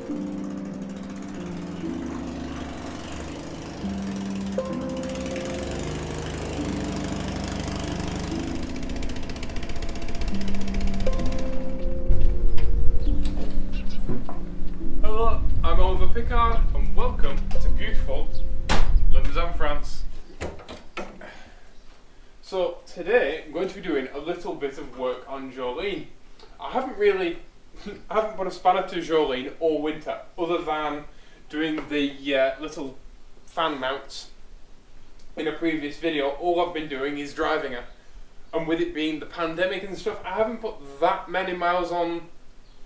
Hello, I'm Oliver Pickard and welcome to beautiful Limousin, France. So today I'm going to be doing a little bit of work on Jolene. I haven't put a spanner to Jolene all winter other than doing the little fan mounts in a previous video. All I've been doing is driving her, and with it being the pandemic and stuff, I haven't put that many miles on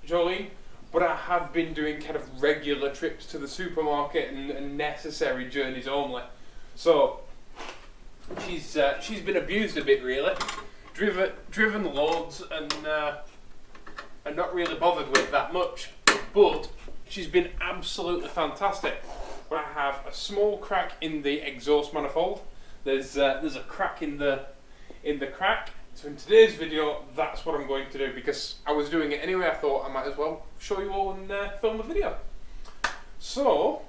Jolene. But I have been doing kind of regular trips to the supermarket and necessary journeys only. So she's been abused a bit really, driven loads and not really bothered with that much. But she's been absolutely fantastic. But I have a small crack in the exhaust manifold. There's a crack in the crack. So in today's video, that's what I'm going to do, because I was doing it anyway. I thought I might as well show you all and film a video. So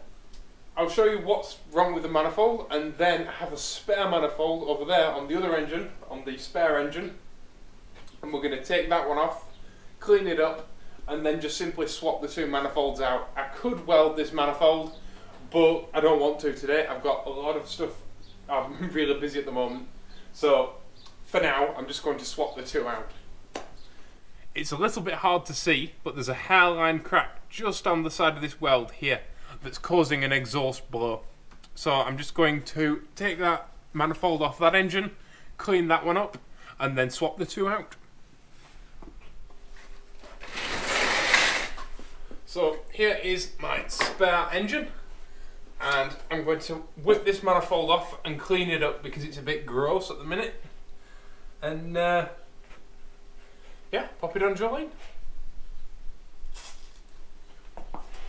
I'll show you what's wrong with the manifold, and then I have a spare manifold over there on the other engine, on the spare engine, and we're going to take that one off, clean it up, and then just simply swap the two manifolds out. I could weld this manifold, but I don't want to today. I've got a lot of stuff. I'm really busy at the moment, so for now, I'm just going to swap the two out. It's a little bit hard to see, but there's a hairline crack just on the side of this weld here that's causing an exhaust blow. So I'm just going to take that manifold off that engine, clean that one up, and then swap the two out. So here is my spare engine, and I'm going to whip this manifold off and clean it up because it's a bit gross at the minute. And yeah, pop it on Jolene.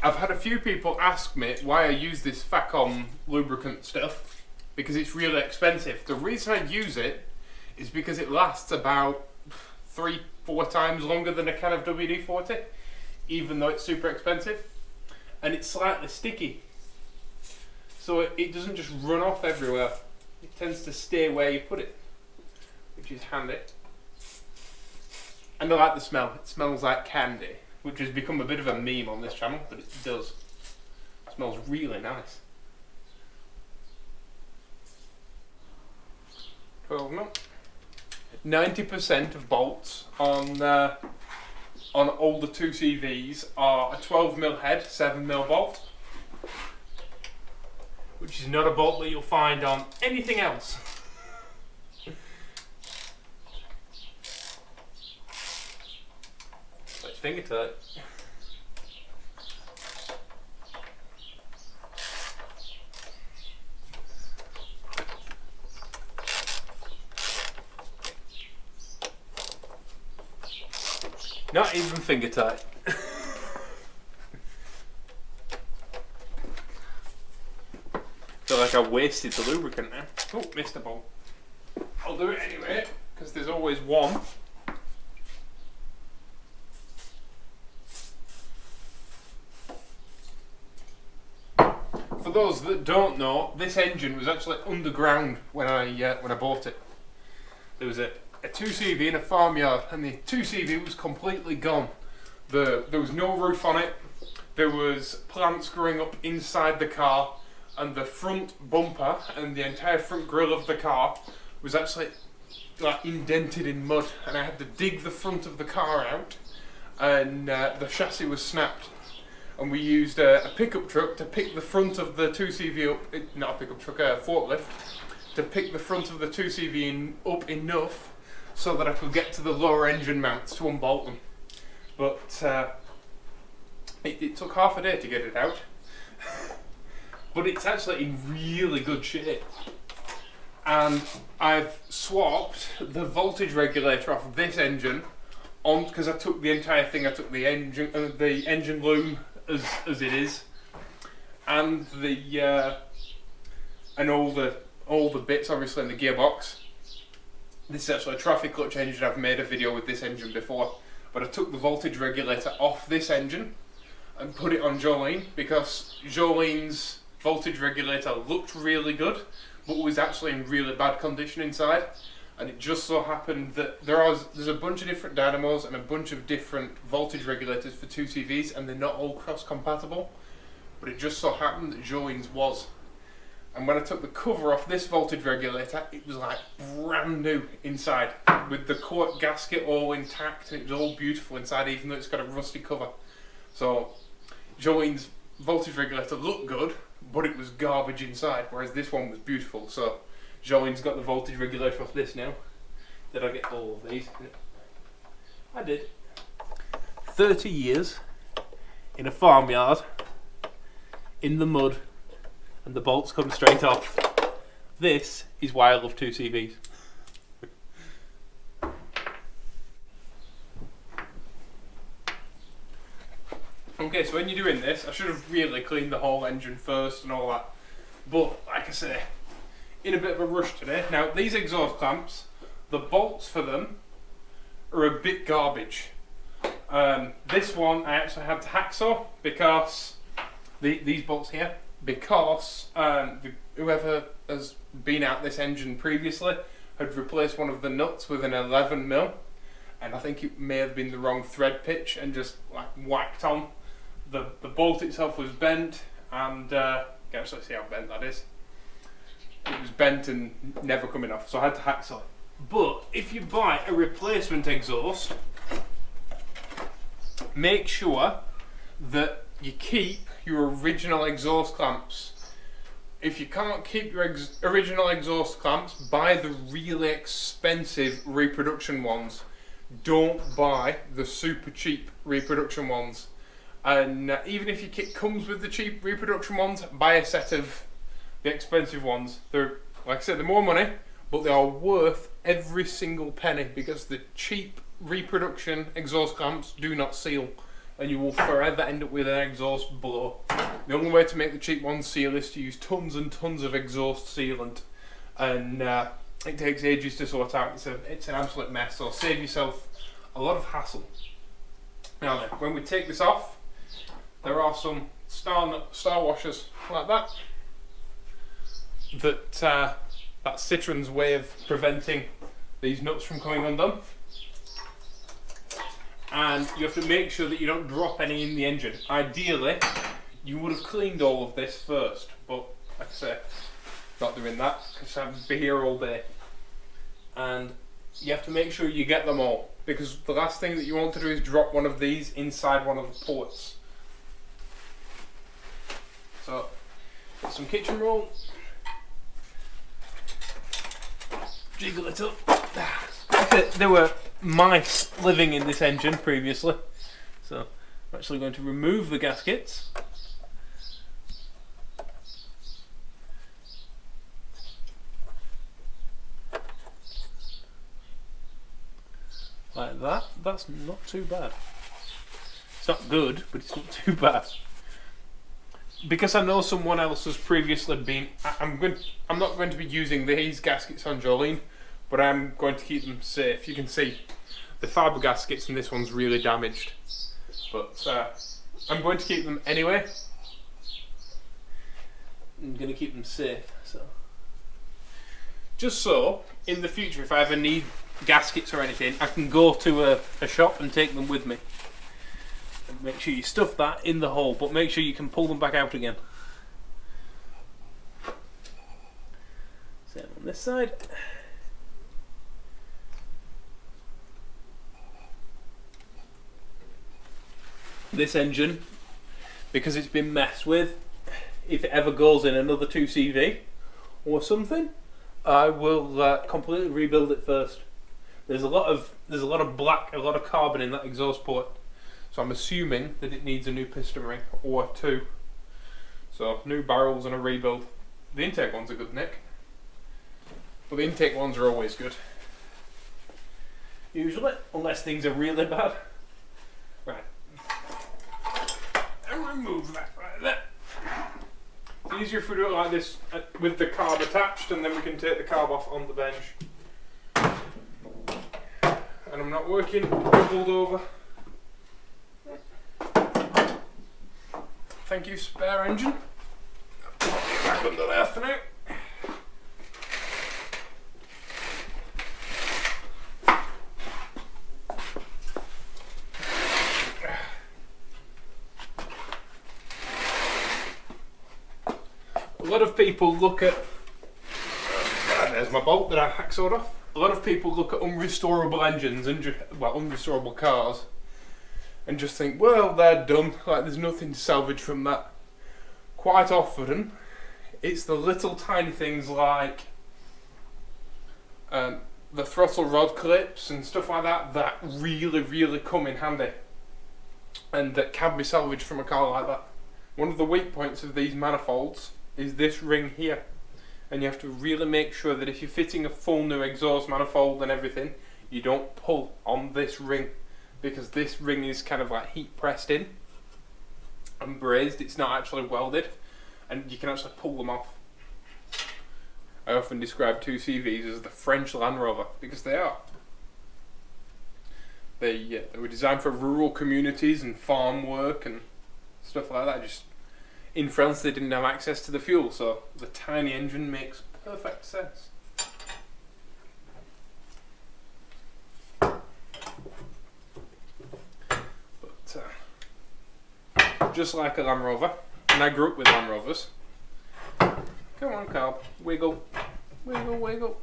I've had a few people ask me why I use this Facom lubricant stuff, because it's really expensive. The reason I use it is because it lasts about 3-4 times longer than a can of WD-40, even though it's super expensive, and it's slightly sticky, so it doesn't just run off everywhere. It tends to stay where you put it, which is handy. And I like the smell. It smells like candy, which has become a bit of a meme on this channel, but it does. It smells really nice. 12 mil. 90% of bolts on all the 2CVs are a 12 mil head, 7 mil bolt, which is not a bolt that you'll find on anything else. Finger tight. Not even finger tight. Feel like I wasted the lubricant now. Oh, missed a bolt. I'll do it anyway, because there's always one. For those that don't know, this engine was actually underground when I bought it. There was a 2CV in a farmyard, and the 2CV was completely gone. There was no roof on it. There was plants growing up inside the car, and the front bumper and the entire front grille of the car was actually like indented in mud, and I had to dig the front of the car out, and the chassis was snapped. And we used a pickup truck to pick the front of the 2CV up, not a pickup truck, a forklift, to pick the front of the 2CV up enough so that I could get to the lower engine mounts to unbolt them. But it took half a day to get it out. But it's actually in really good shape. And I've swapped the voltage regulator off this engine on, because I took the entire thing. I took the engine loom as it is, and all the bits obviously in the gearbox. This is actually a traffic clutch engine. I've made a video with this engine before, but I took the voltage regulator off this engine and put it on Jolene, because Jolene's voltage regulator looked really good, but was actually in really bad condition inside. And it just so happened that there's a bunch of different dynamos and a bunch of different voltage regulators for 2CVs, and they're not all cross-compatible. But it just so happened that Jolene's was. And when I took the cover off this voltage regulator, it was like brand new inside, with the cork gasket all intact, and it was all beautiful inside, even though it's got a rusty cover. So Jolene's voltage regulator looked good, but it was garbage inside, whereas this one was beautiful. So Jolene's got the voltage regulator off this now. Did I get all of these? I did. 30 years in a farmyard, in the mud, and the bolts come straight off. This is why I love 2CVs. Okay, so when you're doing this, I should have really cleaned the whole engine first and all that. But, like I say, in a bit of a rush today. Now, these exhaust clamps, the bolts for them are a bit garbage. This one I actually had to hacksaw, because these bolts here, because whoever has been out this engine previously had replaced one of the nuts with an 11mm, and I think it may have been the wrong thread pitch and just like whacked on. The bolt itself was bent, and you can actually see how bent that is. It was bent and never coming off, so I had to hacksaw it. But if you buy a replacement exhaust, make sure that you keep your original exhaust clamps. If you can't keep your original exhaust clamps, buy the really expensive reproduction ones. Don't buy the super cheap reproduction ones. And even if your kit comes with the cheap reproduction ones, buy a set of the expensive ones. They're, like I said, they're more money, but they are worth every single penny, because the cheap reproduction exhaust clamps do not seal, and you will forever end up with an exhaust blow. The only way to make the cheap ones seal is to use tons and tons of exhaust sealant, and it takes ages to sort out. It's an absolute mess, so save yourself a lot of hassle. Now then, when we take this off, there are some star washers like that. That's Citroen's way of preventing these nuts from coming undone. And you have to make sure that you don't drop any in the engine. Ideally, you would have cleaned all of this first, but like I say, not doing that, because I have to be here all day. And you have to make sure you get them all, because the last thing that you want to do is drop one of these inside one of the ports. So, get some kitchen roll, jiggle it up. There were mice living in this engine previously, so I'm actually going to remove the gaskets. Like that. That's not too bad. It's not good, but it's not too bad. Because I know someone else has previously been, I'm not going to be using these gaskets on Jolene, but I'm going to keep them safe. You can see the fibre gaskets and this one's really damaged, but I'm going to keep them anyway. I'm going to keep them safe, so just so in the future, if I ever need gaskets or anything, I can go to a shop and take them with me. And make sure you stuff that in the hole, but make sure you can pull them back out again. Same on this side. This engine, because it's been messed with, if it ever goes in another 2CV or something, I will completely rebuild it first. There's a lot of black, a lot of carbon in that exhaust port, so I'm assuming that it needs a new piston ring or two. So new barrels and a rebuild. The intake ones are good, Nick, but the intake ones are always good. Usually, unless things are really bad. Right. And remove that right there. It's easier if we do it like this with the carb attached, and then we can take the carb off on the bench. And I'm not working doubled over. Thank you, spare engine. Back under there for now. A lot of people look at, there's my bolt that I hacksawed off. A lot of people look at unrestorable engines and unrestorable cars and just think, well, they're done, like there's nothing to salvage from that. Quite often, it's the little tiny things like the throttle rod clips and stuff like that that really come in handy and that can be salvaged from a car like that. One of the weak points of these manifolds is this ring here, and you have to really make sure that if you're fitting a full new exhaust manifold and everything, you don't pull on this ring, because this ring is kind of like heat pressed in and brazed. It's not actually welded, and you can actually pull them off. I often describe 2CVs as the French Land Rover, because they are. They were designed for rural communities and farm work and stuff like that. Just in France they didn't have access to the fuel, so the tiny engine makes perfect sense. But just like a Land Rover, and I grew up with Land Rovers. Come on, Carl, wiggle, wiggle, wiggle.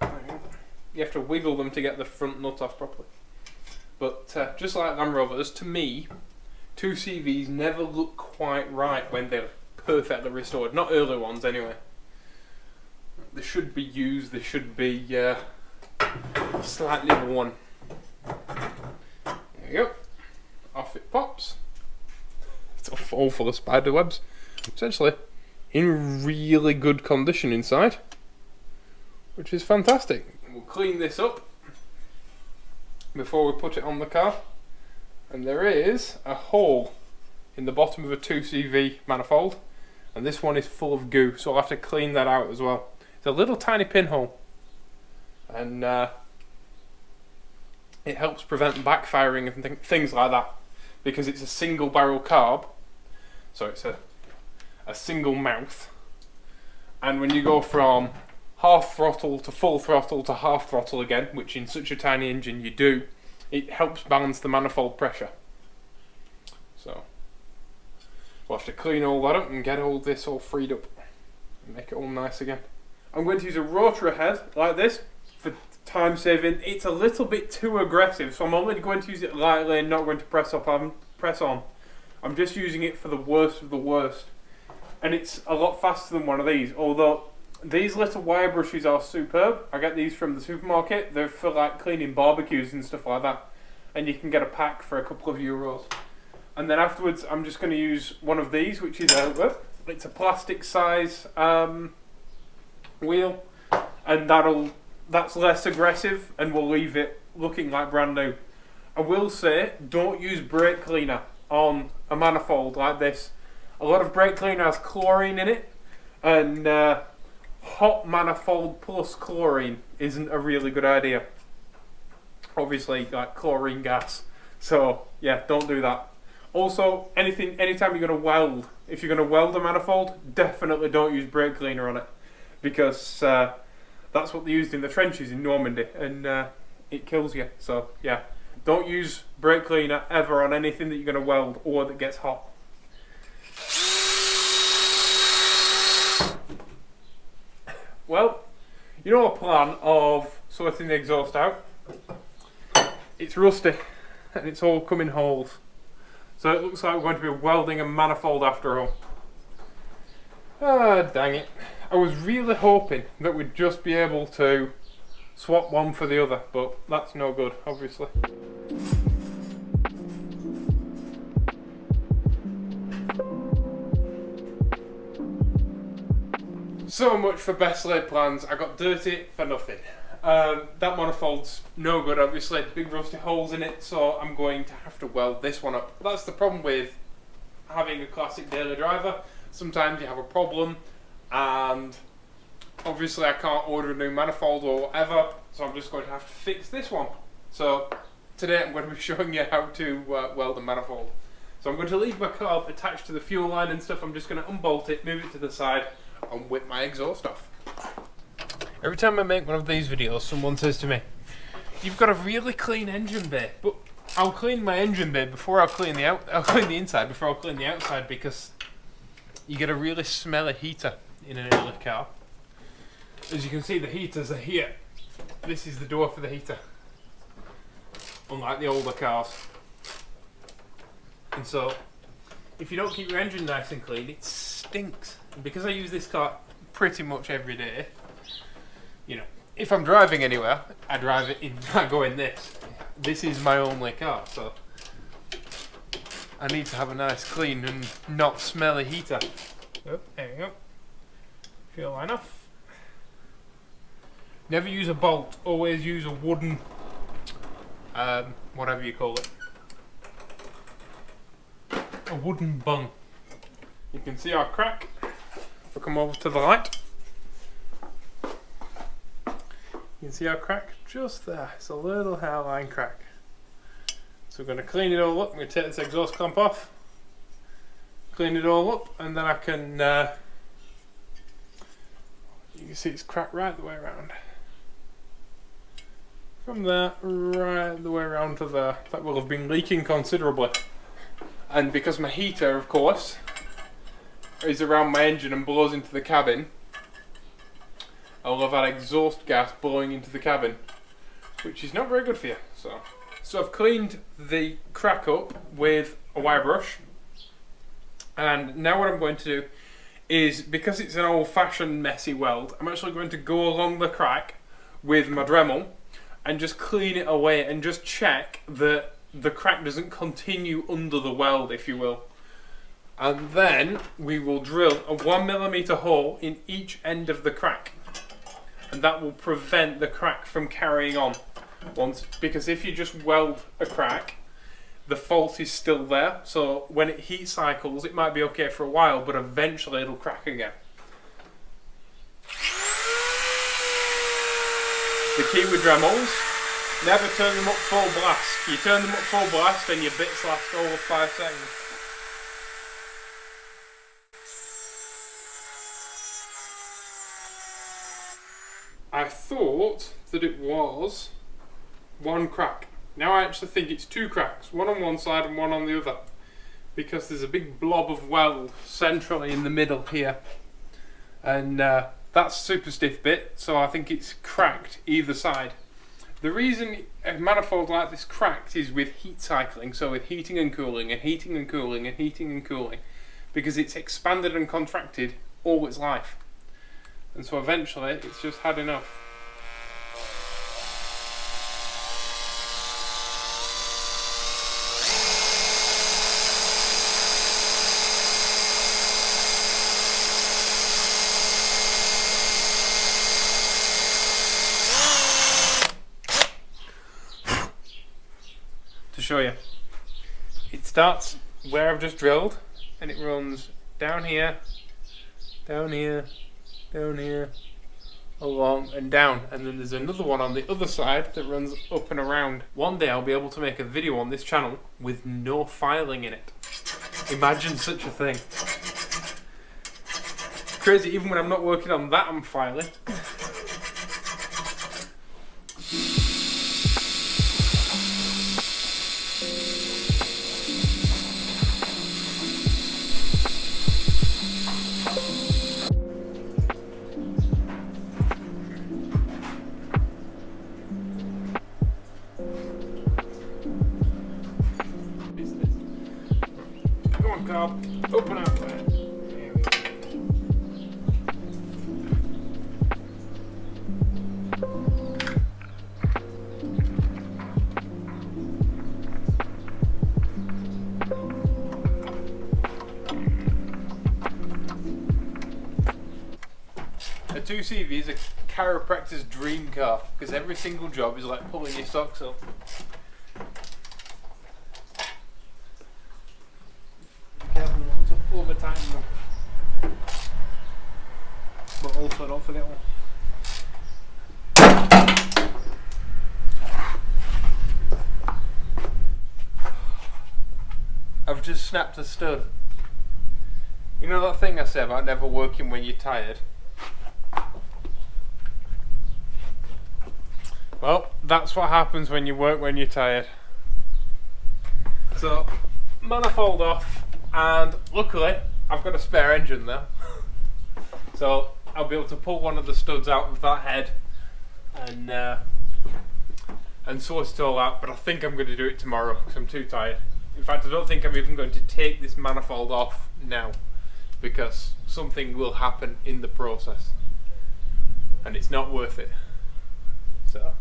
You have to wiggle them to get the front nut off properly. But just like Land Rovers, to me, 2CVs never look quite right when they're perfectly restored. Not early ones, anyway. They should be used. They should be slightly worn. There you go. Off it pops. It's all full of spider webs. Essentially, in really good condition inside, which is fantastic. We'll clean this up before we put it on the car. And there is a hole in the bottom of a 2CV manifold, and this one is full of goo, so I'll have to clean that out as well. It's a little tiny pinhole, and it helps prevent backfiring and things like that, because it's a single barrel carb, so it's a single mouth, and when you go from half throttle to full throttle to half throttle again, which in such a tiny engine you do, it helps balance the manifold pressure. So we'll have to clean all that up and get all this all freed up and make it all nice again. I'm going to use a rotary head like this for time saving. It's a little bit too aggressive, so I'm only going to use it lightly and not going to press on. I'm just using it for the worst of the worst. And it's a lot faster than one of these, although these little wire brushes are superb. I get these from the supermarket. They're for like cleaning barbecues and stuff like that, and you can get a pack for a couple of euros. And then afterwards I'm just going to use one of these, which is it's a plastic size wheel, and that's less aggressive and will leave it looking like brand new. I will say, don't use brake cleaner on a manifold like this. A lot of brake cleaner has chlorine in it, and hot manifold plus chlorine isn't a really good idea. Obviously, like chlorine gas. So yeah, don't do that. Also, anytime you're going to weld, if you're going to weld a manifold, definitely don't use brake cleaner on it, because that's what they used in the trenches in Normandy, and it kills you. So yeah, don't use brake cleaner ever on anything that you're going to weld or that gets hot. Well, you know a plan of sorting the exhaust out. It's rusty and it's all come in holes. So it looks like we're going to be welding a manifold after all. Ah, dang it. I was really hoping that we'd just be able to swap one for the other, but that's no good, obviously. So much for best laid plans. I got dirty for nothing. That manifold's no good, obviously. Big rusty holes in it, so I'm going to have to weld this one up. That's the problem with having a classic daily driver. Sometimes you have a problem, and obviously I can't order a new manifold or whatever, so I'm just going to have to fix this one. So today I'm going to be showing you how to weld a manifold. So I'm going to leave my carb attached to the fuel line and stuff. I'm just going to unbolt it, move it to the side, and whip my exhaust off. Every time I make one of these videos, someone says to me, "You've got a really clean engine bay." But I'll clean my engine bay before I'll clean the inside before I'll clean the outside, because you get a really smelly heater in an early car. As you can see, the heaters are here. This is the door for the heater, unlike the older cars. And so, if you don't keep your engine nice and clean, it stinks. And because I use this car pretty much every day, you know, if I'm driving anywhere, I drive it in, I go in this. This is my only car, so I need to have a nice, clean and not smelly heater. Oh, there we go. Fuel line off. Never use a bolt, always use a wooden, whatever you call it. A wooden bung. You can see our crack. If I come over to the light, you can see our crack just there. It's a little hairline crack. So we're going to clean it all up. I'm going to take this exhaust clamp off, clean it all up, and then I can, you can see it's cracked right the way around. From there, right the way around to there. That will have been leaking considerably. And because my heater, of course, is around my engine and blows into the cabin, I'll have had exhaust gas blowing into the cabin, which is not very good for you. So I've cleaned the crack up with a wire brush, and now what I'm going to do is, because it's an old-fashioned messy weld, I'm actually going to go along the crack with my Dremel and just clean it away and just check that the crack doesn't continue under the weld, if you will. And then we will drill a 1mm hole in each end of the crack, and that will prevent the crack from carrying on. Because if you just weld a crack, the fault is still there, so when it heat cycles it might be okay for a while, but eventually it'll crack again. The key with Dremels, never turn them up full blast. You turn them up full blast and your bits last over 5 seconds. I thought that it was one crack. Now I actually think it's 2 cracks, one on one side and one on the other, because there's a big blob of weld centrally in the middle here, and that's a super stiff bit, so I think it's cracked either side. The reason a manifold like this cracked is with heat cycling, so with heating and cooling and heating and cooling and heating and cooling, because it's expanded and contracted all its life, and so eventually it's just had enough. To show you, it starts where I've just drilled and it runs down here, down here, down here, along and down, and then there's another one on the other side that runs up and around. One day I'll be able to make a video on this channel with no filing in it. Imagine such a thing. Crazy, even when I'm not working on that I'm filing. Open up, man. There we A 2CV is a chiropractor's dream car, because every single job is like pulling your socks up. Over time, but also don't forget one. I've just just snapped a stud. You know that thing I said about never working when you're tired? Well, that's what happens when you work when you're tired. So, manifold off, and luckily I've got a spare engine there. So I'll be able to pull one of the studs out of that head and sort it all out, but I think I'm going to do it tomorrow because I'm too tired. In fact, I don't think I'm even going to take this manifold off now because something will happen in the process and it's not worth it. So,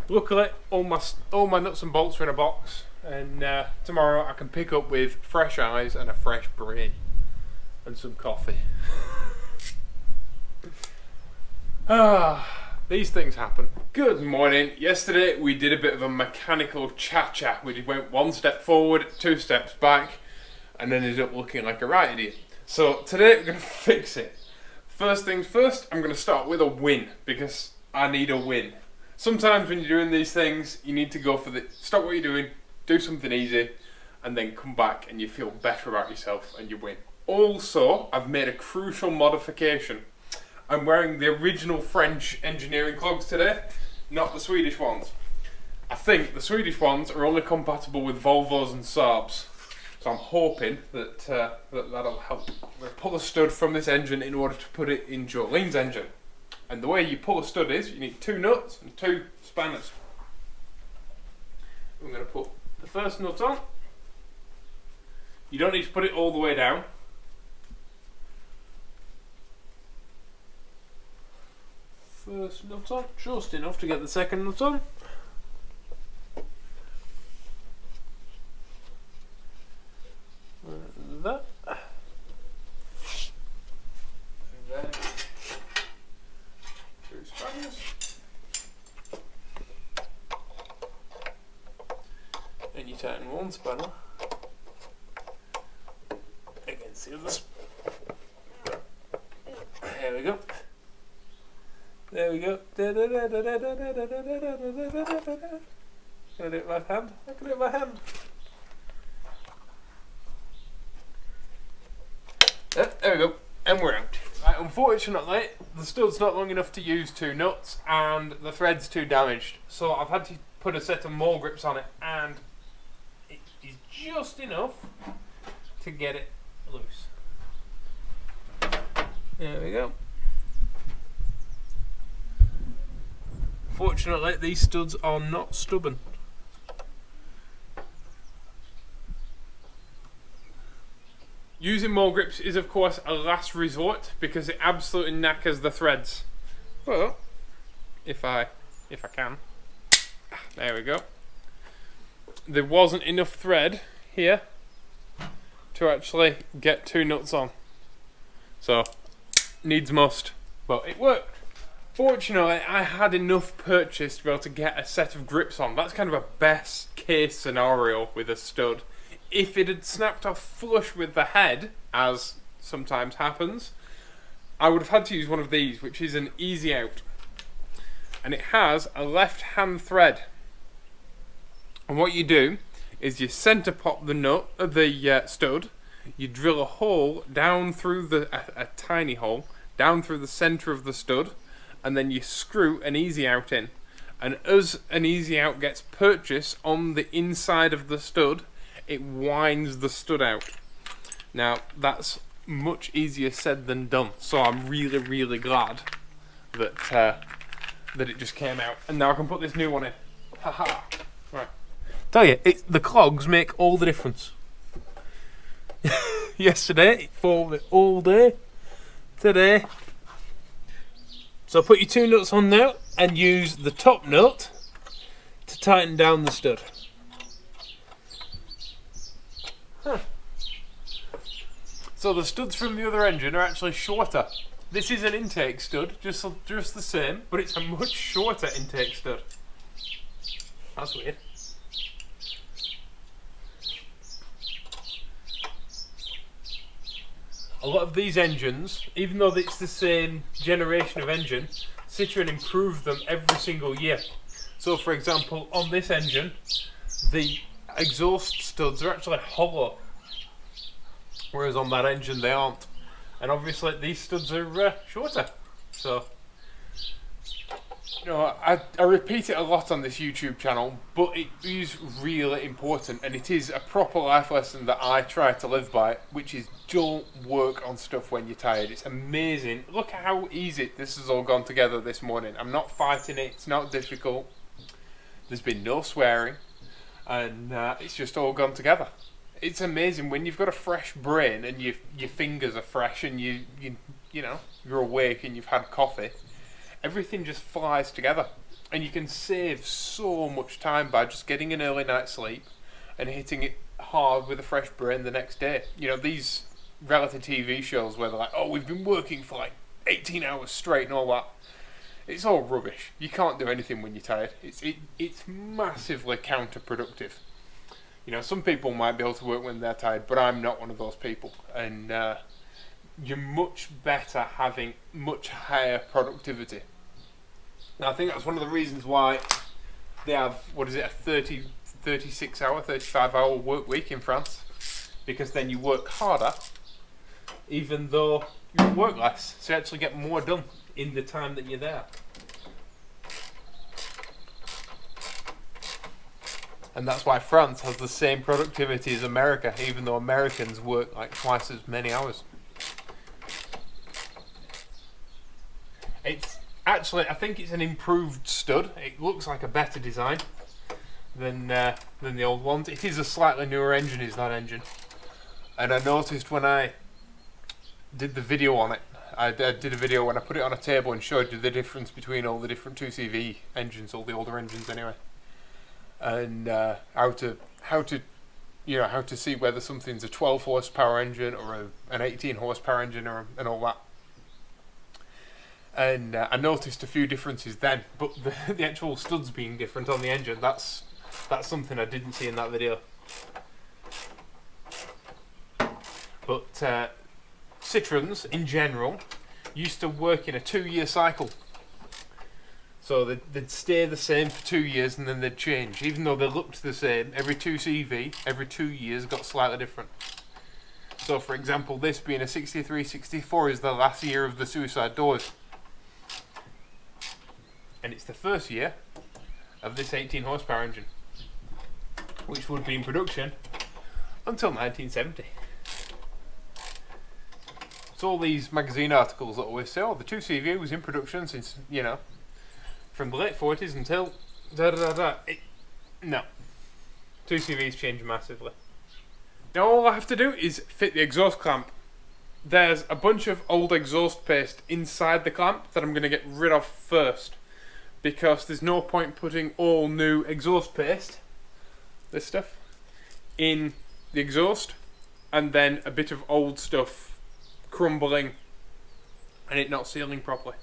luckily all my nuts and bolts are in a box, and tomorrow I can pick up with fresh eyes and a fresh brain and some coffee. These things happen. Good morning. Yesterday we did a bit of a mechanical cha-cha. We went one step forward, 2 steps back, and ended up looking like a right idiot. So today we're going to fix it. First things first, I'm going to start with a win, because I need a win. Sometimes when you're doing these things, you need to go for stop what you're doing, do something easy, and then come back and you feel better about yourself and you win. Also, I've made a crucial modification. I'm wearing the original French engineering clogs today, not the Swedish ones. I think the Swedish ones are only compatible with Volvos and Saabs. So I'm hoping that that'll help. I'm going to pull a stud from this engine in order to put it in Jolene's engine. And the way you pull a stud is, you need 2 nuts and 2 spanners. I'm going to put the first nut on. You don't need to put it all the way down. First nut on, just enough to get the second nut on. Like that. And then 2 spanners. And you tighten 1 spanner against the other. There we go. There we go. Can I do it with my hand? I can do it with my hand. There we go. And we're out. Right, unfortunately, the stud's not long enough to use 2 nuts and the thread's too damaged. So I've had to put a set of more grips on it, and it is just enough to get it loose. There we go. Fortunately, these studs are not stubborn. Using more grips is of course a last resort because it absolutely knackers the threads. But if I can. There we go. There wasn't enough thread here to actually get 2 nuts on. So, needs must. But it worked. Fortunately, I had enough purchased to be able to get a set of grips on. That's kind of a best case scenario with a stud. If it had snapped off flush with the head, as sometimes happens, I would have had to use one of these, which is an easy out. And it has a left hand thread. And what you do is you centre pop the stud, you drill a hole down through a tiny hole, down through the centre of the stud, and then you screw an easy out in. And as an easy out gets purchased on the inside of the stud, it winds the stud out. Now that's much easier said than done, so I'm really glad that it just came out. And now I can put this new one in. Haha. Right. Tell you, the clogs make all the difference. Yesterday, it folded all day. Today. So put your 2 nuts on now and use the top nut to tighten down the stud. So the studs from the other engine are actually shorter. This is an intake stud, just the same, but it's a much shorter intake stud. That's weird. A lot of these engines, even though it's the same generation of engine, Citroen improve them every single year. So for example, on this engine, the exhaust studs are actually hollow, whereas on that engine they aren't. And obviously these studs are shorter. So, you know, I repeat it a lot on this YouTube channel, but it is really important, and it is a proper life lesson that I try to live by, which is don't work on stuff when you're tired. It's amazing. Look at how easy this has all gone together this morning. I'm not fighting it. It's not difficult. There's been no swearing, and it's just all gone together. It's amazing when you've got a fresh brain and your fingers are fresh and you know you're awake and you've had coffee. Everything just flies together, and you can save so much time by just getting an early night's sleep and hitting it hard with a fresh brain the next day. You know, these reality TV shows where they're like, oh, we've been working for like 18 hours straight and all that. It's all rubbish. You can't do anything when you're tired. It's massively counterproductive. You know, some people might be able to work when they're tired, but I'm not one of those people. And you're much better having much higher productivity. Now, I think that's one of the reasons why they have, what is it, a 36 hour, 35 hour work week in France. Because then you work harder, even though you work less. So you actually get more done in the time that you're there. And that's why France has the same productivity as America, even though Americans work like twice as many hours. It's actually, I think it's an improved stud. It looks like a better design than the old ones. It is a slightly newer engine, is that engine. And I noticed when I did the video on it, I did a video when I put it on a table and showed you the difference between all the different 2CV engines, all the older engines anyway, and how to see whether something's a 12 horsepower engine or an 18 horsepower engine and all that. And I noticed a few differences then, but the actual studs being different on the engine, that's something I didn't see in that video. But Citroens, in general, used to work in a 2-year cycle. So they'd stay the same for 2 years and then they'd change. Even though they looked the same, every 2CV, every 2 years got slightly different. So for example, this being a 63-64 is the last year of the suicide doors. And it's the first year of this 18 horsepower engine, which would be in production until 1970. So all these magazine articles that always say, oh, the 2CV was in production since, you know, from the late 40s until no. 2CVs change massively. Now all I have to do is fit the exhaust clamp. There's a bunch of old exhaust paste inside the clamp that I'm going to get rid of first, because there's no point putting all new exhaust paste, this stuff, in the exhaust and then a bit of old stuff crumbling and it not sealing properly.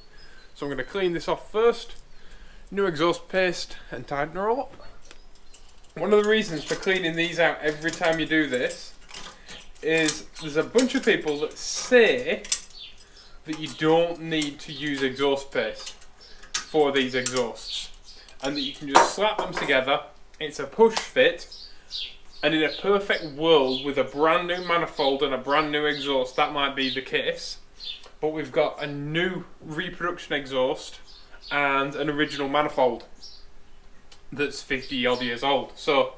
So I'm going to clean this off first, new exhaust paste, and tighten her all up. One of the reasons for cleaning these out every time you do this is there's a bunch of people that say that you don't need to use exhaust paste for these exhausts, and that you can just slap them together. It's a push fit, and in a perfect world with a brand new manifold and a brand new exhaust that might be the case, but we've got a new reproduction exhaust and an original manifold that's 50 odd years old. So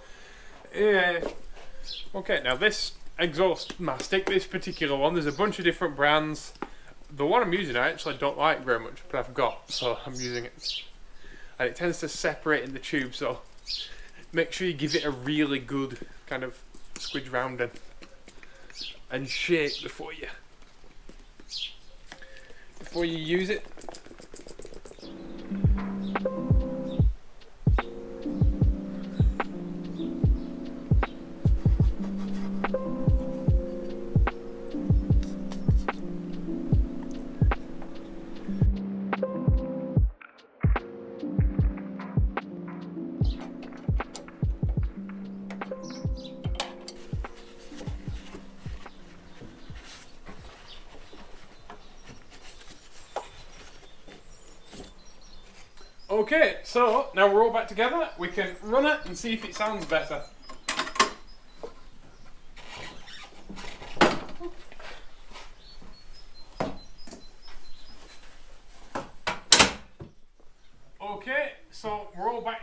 okay, now this exhaust mastic, this particular one, there's a bunch of different brands. The one I'm using I actually don't like very much, but I've got, so I'm using it. And it tends to separate in the tube, so make sure you give it a really good kind of squidge round and shake before you use it. Okay, so now we're all back together, we can run it and see if it sounds better.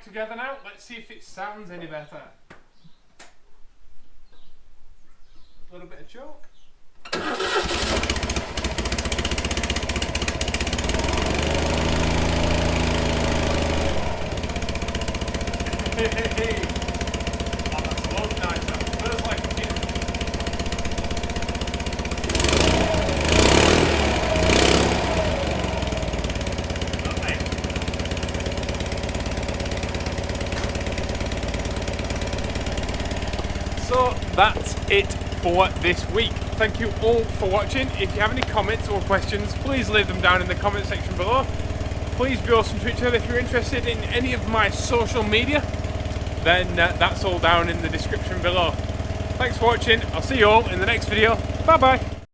together now. Let's see if it sounds any better. A little bit of choke. Hey. Oh, that's a lot nicer. Feels like a kid. So that's it for this week. Thank you all for watching. If you have any comments or questions, please leave them down in the comment section below. Please be awesome to each other. If you're interested in any of my social media, then that's all down in the description below. Thanks for watching. I'll see you all in the next video. Bye bye.